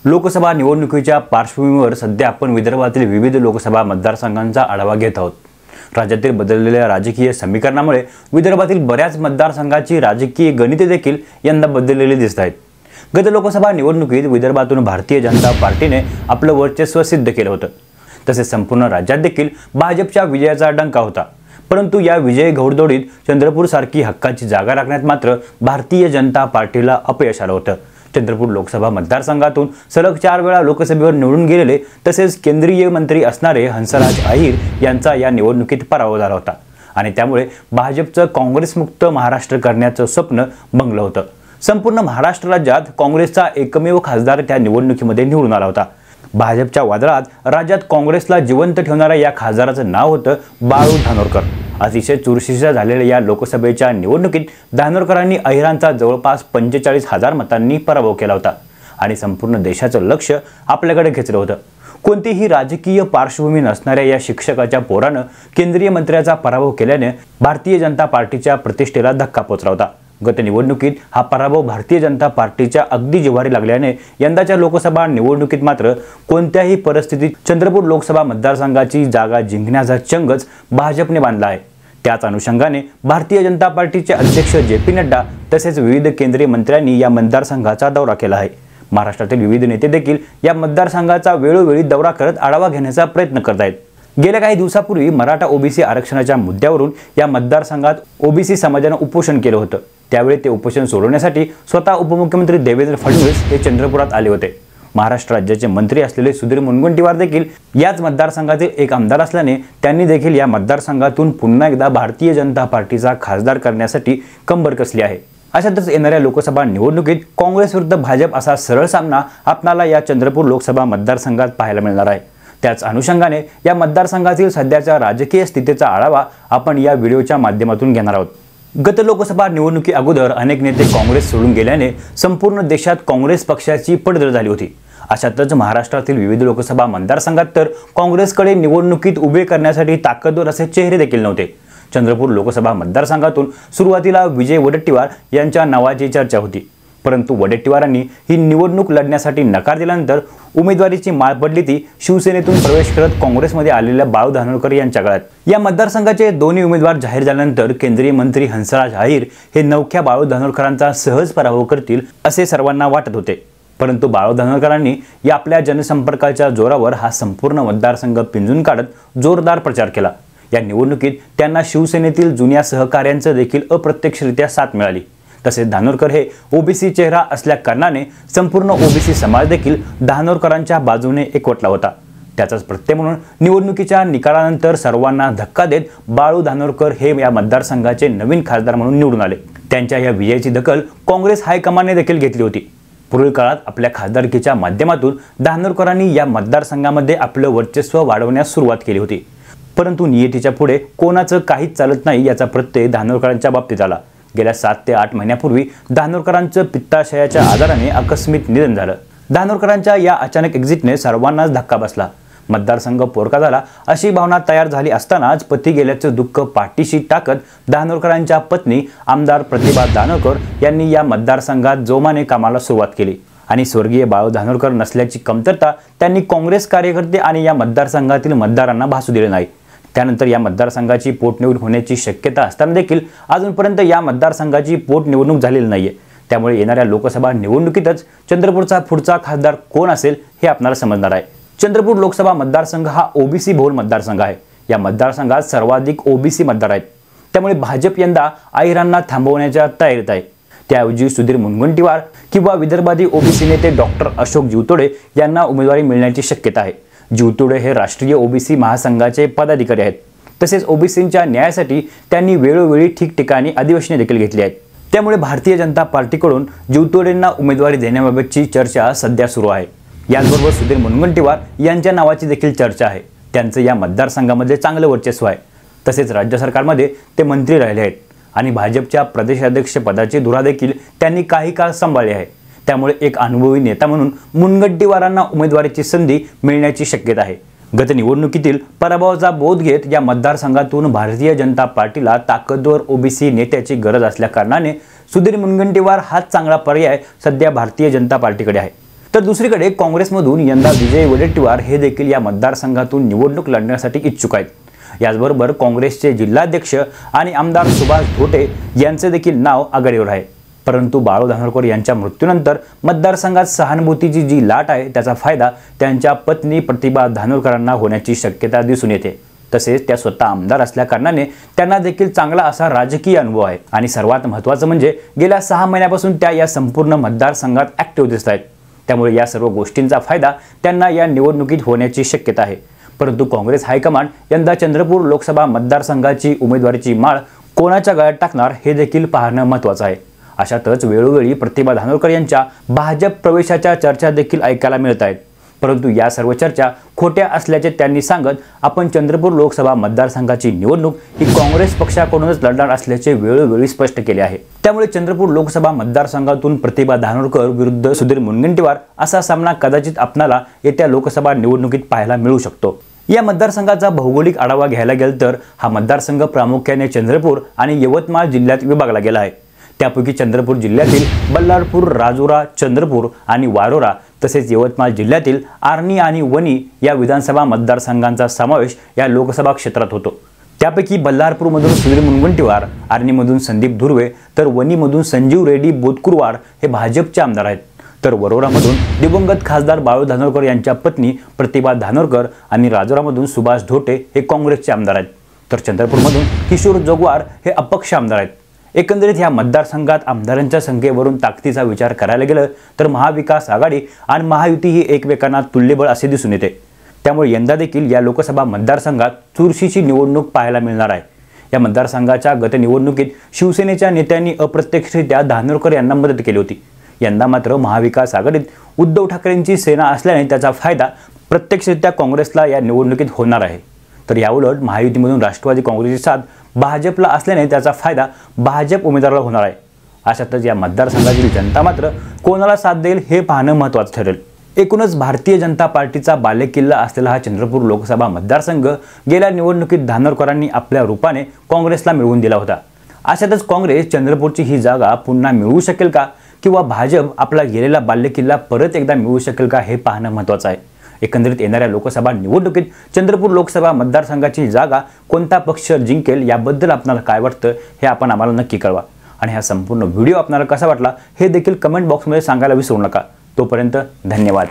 लोकसभा निवडणुकीच्या पार्श्वभूमीवर सध्या आपण विदर्भातील विविध लोकसभा मतदारसंघांचा आढावा घेत आहोत। राज्यातील बदललेल्या राजकीय समीकरणामुळे विदर्भातील बऱ्याच मतदारसंघाची राजकीय गणिते देखील यंदा बदललेली दिसत आहेत। गत लोकसभा निवडणुकीत विदर्भातून भारतीय जनता पार्टीने आपलं वर्चस्व सिद्ध केलं होतं। तसेच संपूर्ण राज्यात देखील भाजपच्या विजयाचा डंका होता। परंतु या विजय घोडदौडीत चंद्रपूर सारखी हक्काची जागा राखण्यात मात्र भारतीय जनता पार्टीला अपयश आलं होतं। चंद्रपूर लोकसभा मतदारसंघातून सलग 4 वेळा लोकसभेवर निवडून गेलेले तसेच केंद्रीय मंत्री असणारे हंसराज अहिर यांचा या निवडणुकीत पराभव झाला होता आणि त्यामुळे भाजपचं काँग्रेसमुक्त महाराष्ट्र करण्याचं स्वप्न भंगलं होतं। संपूर्ण महाराष्ट्र राज्यात काँग्रेसचा एकमेव खासदार त्या निवडणुकीमध्ये निवडून आला होता। भाजपच्या वादळात राज्यात काँग्रेसला जिवंत ठेवणाऱ्या या खासदाराचं नाव होतं बाळू धानोरकर। अतिशय चुरशीच्या झालेल्या या लोकसभेच्या निवडणुकीत धानोरकरांनी अहिरांचा जवळपास 45,000 मतांनी पराभव केला होता आणि संपूर्ण देशाचं लक्ष आपल्याकडे खेचलं होतं। कोणतीही राजकीय पार्श्वभूमी नसणाऱ्या या शिक्षकाच्या पोरानं केंद्रीय मंत्र्याचा पराभव केल्याने भारतीय जनता पार्टीच्या प्रतिष्ठेला धक्का पोचला होता। गत निवडणुकीत हा पराभव भारतीय जनता पार्टीच्या अगदी जिव्हारी लागल्याने यंदाच्या लोकसभा निवडणुकीत मात्र कोणत्याही परिस्थितीत चंद्रपूर लोकसभा मतदारसंघाची जागा जिंकण्याचा चंगच भाजपने बांधला आहे। त्याच अनुषंगाने भारतीय जनता पार्टीचे अध्यक्ष जे.पी. नड्डा तसेच विविध केंद्रीय मंत्र्यांनी या मतदारसंघाचा दौरा केला आहे। महाराष्ट्रातील विविध नेते देखील या मतदारसंघाचा वेळोवेळी दौरा करत आढावा घेण्याचा प्रयत्न करत आहेत। गेल्या काही दिवसापूर्वी मराठा ओबीसी आरक्षणाच्या मुद्द्यावरून या मतदारसंघात ओबीसी समाजाने उपोषण केलं होतं। त्यावेळी ते उपोषण सोडवण्यासाठी स्वतः उपमुख्यमंत्री देवेंद्र फडणवीस हे चंद्रपुरात आले होते। महाराष्ट्र राज्याचे मंत्री असलेले सुधीर मुनगंटीवार देखील याच मतदारसंघाचे एक आमदार असल्याने त्यांनी देखील या मतदारसंघातून पुन्हा एकदा भारतीय जनता पार्टीचा खासदार करण्यासाठी कंबर कसली आहे। अशातच येणाऱ्या लोकसभा निवडणुकीत काँग्रेस विरुद्ध भाजप असा सरळ सामना आपल्याला या चंद्रपूर लोकसभा मतदारसंघात पाहायला मिळणार आहे। त्याच अनुषंगाने या मतदारसंघातील सध्याच्या राजकीय स्थितीचा आढावा आपण या व्हिडिओच्या माध्यमातून घेणार आहोत। गत लोकसभा निवडणुकी अगोदर अनेक नेते काँग्रेस सोडून गेल्याने संपूर्ण देशात काँग्रेस पक्षाची पडझड झाली होती। अशातच महाराष्ट्रातील विविध लोकसभा मतदारसंघात तर काँग्रेसकडे निवडणुकीत उभे करण्यासाठी ताकदवर असे चेहरे देखील नव्हते। चंद्रपूर लोकसभा मतदारसंघातून सुरुवातीला विजय वडेट्टीवार यांच्या नावाची चर्चा होती, परंतु वडेट्टीवारांनी ही निवडणूक लढण्यासाठी नकार दिल्यानंतर उमेदवारीची माळ पडली ती शिवसेनेतून प्रवेश करत काँग्रेसमध्ये आलेल्या बाळू धानोरकर यांच्या गळ्यात। या मतदारसंघाचे दोन्ही उमेदवार जाहीर झाल्यानंतर केंद्रीय मंत्री हंसराज अहिर हे नवख्या बाळू धानोरकरांचा सहज पराभव करतील असे सर्वांना वाटत होते। परंतु बाळू धानोरकरांनी या आपल्या जनसंपर्काच्या जोरावर हा संपूर्ण मतदारसंघ पिंजून काढत जोरदार प्रचार केला। या निवडणुकीत त्यांना शिवसेनेतील जुन्या सहकार्यांचं देखील अप्रत्यक्षरित्या साथ मिळाली। तसेच धानोरकर हे ओबीसी चेहरा असल्या कारणाने संपूर्ण ओबीसी समाज देखील धानोरकरांच्या बाजूने एकवटला होता। त्याचाच प्रत्यय म्हणून निवडणुकीच्या निकालानंतर सर्वांना धक्का देत बाळू धानोरकर हे या मतदारसंघाचे नवीन खासदार म्हणून निवडून आले। त्यांच्या या विजयाची दखल काँग्रेस हायकमांडने देखील घेतली होती। पुढील काळात आपल्या खासदारकीच्या माध्यमातून धानोरकरांनी या मतदारसंघामध्ये आपलं वर्चस्व वाढवण्यास सुरुवात केली होती। परंतु नियतीच्या पुढे कोणाचं काहीच चालत नाही याचा प्रत्यय धानोरकरांच्या बाबतीत आला। गेल्या 7 ते 8 महिन्यापूर्वी धानोरकरांचं पित्ताशयाच्या आजाराने आकस्मिक निधन झालं। धानोरकरांच्या या अचानक एक्झिटने सर्वांनाच धक्का बसला। मतदारसंघ पोरका झाला अशी भावना तयार झाली असतानाच पती गेल्याचं दुःख पाठीशी टाकत धानोरकरांच्या पत्नी आमदार प्रतिभा धानोरकर यांनी या मतदारसंघात जोमाने कामाला सुरुवात केली आणि स्वर्गीय बाळू धानोरकर नसल्याची कमतरता त्यांनी काँग्रेस कार्यकर्ते आणि या मतदारसंघातील मतदारांना भासू दिले नाही। त्यानंतर या मतदारसंघाची पोटनिवडणूक होण्याची शक्यता असताना देखील अजूनपर्यंत या मतदारसंघाची पोटनिवडणूक झालेली नाहीये। त्यामुळे येणाऱ्या लोकसभा निवडणुकीतच चंद्रपूरचा पुढचा खासदार कोण असेल हे आपल्याला समजणार आहे। चंद्रपूर लोकसभा मतदारसंघ हा ओबीसी बहुल मतदारसंघ आहे। या मतदारसंघात सर्वाधिक ओबीसी मतदार आहेत। त्यामुळे भाजप यंदा अहिरांना थांबवण्याच्या तयारीत आहे। त्याऐवजी सुधीर मुनगंटीवार किंवा विदर्भातील ओबीसी नेते डॉक्टर अशोक जीवतोडे यांना उमेदवारी मिळण्याची शक्यता आहे। जीवतोडे हे राष्ट्रीय ओबीसी महासंघाचे पदाधिकारी आहेत। तसेच ओबीसींच्या न्यायासाठी त्यांनी वेळोवेळी ठिकठिकाणी अधिवेशने देखील घेतली आहेत। त्यामुळे भारतीय जनता पार्टीकडून जीवतोडेंना उमेदवारी देण्याबाबतची चर्चा सध्या सुरू आहे। याचबरोबर सुधीर मुनगंटीवार यांच्या नावाची देखील चर्चा आहे। त्यांचं या मतदारसंघामध्ये चांगलं वर्चस्व आहे। तसेच राज्य सरकारमध्ये ते मंत्री राहिले आहेत आणि भाजपच्या प्रदेशाध्यक्ष पदाची धुरा देखील त्यांनी काही काळ सांभाळली आहे। त्यामुळे एक अनुभवी नेता म्हणून मुनगंटीवारांना उमेदवारीची संधी मिळण्याची शक्यता आहे। गत निवडणुकीतील पराभवाचा बोध घेत या मतदारसंघातून भारतीय जनता पार्टीला ताकदवर ओबीसी नेत्याची गरज असल्या कारणाने सुधीर मुनगंटीवार हाच चांगला पर्याय सध्या भारतीय जनता पार्टीकडे आहे। तर दुसरीकडे काँग्रेसमधून यंदा विजय वडेट्टीवार हे देखील या मतदारसंघातून निवडणूक लढण्यासाठी इच्छुक आहेत। याचबरोबर काँग्रेसचे जिल्हाध्यक्ष आणि आमदार सुभाष धोटे यांचे देखील नाव आघाडीवर आहे। परंतु बाळू धानोरकर यांच्या मृत्यूनंतर मतदारसंघात सहानुभूतीची जी लाट आहे त्याचा फायदा त्यांच्या पत्नी प्रतिभा धानोरकरांना होण्याची शक्यता दिसून येते। तसेच त्या स्वतः आमदार असल्या कारणाने त्यांना देखील चांगला असा राजकीय अनुभव आहे आणि सर्वात महत्त्वाचं म्हणजे गेल्या 6 महिन्यापासून त्या या संपूर्ण मतदारसंघात ॲक्टिव्ह दिसत आहेत। त्यामुळे या सर्व गोष्टींचा फायदा त्यांना या निवडणुकीत होण्याची शक्यता आहे। परंतु काँग्रेस हायकमांड यंदा चंद्रपूर लोकसभा मतदारसंघाची उमेदवारीची माळ कोणाच्या गळ्यात टाकणार हे देखील पाहणं महत्त्वाचं आहे। अशातच वेळोवेळी प्रतिभा धानोरकर यांच्या भाजप प्रवेशाच्या चर्चा देखील ऐकायला मिळत आहेत। परंतु या सर्व चर्चा खोट्या असल्याचे त्यांनी सांगत आपण चंद्रपूर लोकसभा मतदारसंघाची निवडणूक ही काँग्रेस पक्षाकडूनच लढणार असल्याचे वेळोवेळी स्पष्ट केले आहे। त्यामुळे चंद्रपूर लोकसभा मतदारसंघातून प्रतिभा धानोरकर विरुद्ध सुधीर मुनगंटीवार असा सामना कदाचित आपणाला येत्या लोकसभा निवडणुकीत पाहायला मिळू शकतो। या मतदारसंघाचा भौगोलिक आढावा घ्यायला गेला तर हा मतदारसंघ प्रामुख्याने चंद्रपूर आणि यवतमाळ जिल्ह्यात विभागला गेला आहे। त्यापैकी चंद्रपूर जिल्ह्यातील बल्लारपूर, राजुरा, चंद्रपूर आणि वारोरा तसेच यवतमाळ जिल्ह्यातील आर्णी आणि वणी या विधानसभा मतदारसंघांचा समावेश या लोकसभा क्षेत्रात होतो। त्यापैकी बल्लारपूरमधून सुधीर मुनगंटीवार, आर्णीमधून संदीप धुर्वे तर वणीमधून संजीव रेड्डी बोतकुरवाड हे भाजपचे आमदार आहेत। तर वरोरामधून दिवंगत खासदार बाळू धानोरकर यांच्या पत्नी प्रतिभा धानोरकर आणि राजुरामधून सुभाष धोटे हे काँग्रेसचे आमदार आहेत। तर चंद्रपूरमधून किशोर जोगवार हे अपक्ष आमदार आहेत। एकंदरीत या मतदारसंघात आमदारांच्या संख्येवरून ताकदीचा विचार करायला गेलं तर महाविकास आघाडी आणि महायुती ही एकमेकांना तुल्यबळ असे दिसून येते। त्यामुळे यंदा देखील या लोकसभा मतदारसंघात चुरशीची निवडणूक पाहायला मिळणार आहे। या मतदारसंघाच्या गत निवडणुकीत शिवसेनेच्या नेत्यांनी अप्रत्यक्षरित्या धानोरकर यांना मदत केली होती। यंदा मात्र महाविकास आघाडीत उद्धव ठाकरेंची सेना असल्याने त्याचा फायदा प्रत्यक्षरित्या काँग्रेसला या निवडणुकीत होणार आहे। तर याउलट महायुतीमधून राष्ट्रवादी काँग्रेसची साथ भाजपला असल्याने त्याचा फायदा भाजप उमेदवाराला होणार आहे। अशातच या मतदारसंघातील जनता मात्र कोणाला साथ देईल हे पाहणं महत्त्वाचं ठरेल। एकूणच भारतीय जनता पार्टीचा बालेकिल्ला असलेला हा चंद्रपूर लोकसभा मतदारसंघ गेल्या निवडणुकीत धानोरकरांनी आपल्या रूपाने काँग्रेसला मिळवून दिला होता। अशातच काँग्रेस चंद्रपूरची ही जागा पुन्हा मिळवू शकेल का किंवा भाजप आपला गेलेला बालेकिल्ला परत एकदा मिळवू शकेल का हे पाहणं महत्त्वाचं आहे। एकंदरीत येणाऱ्या लोकसभा निवडणुकीत चंद्रपूर लोकसभा मतदारसंघाची जागा कोणता पक्ष जिंकेल याबद्दल आपल्याला काय वाटतं हे आपण आम्हाला नक्की कळवा आणि हा संपूर्ण व्हिडिओ आपल्याला कसा वाटला हे देखील कमेंट बॉक्समध्ये सांगायला विसरू नका। तोपर्यंत धन्यवाद।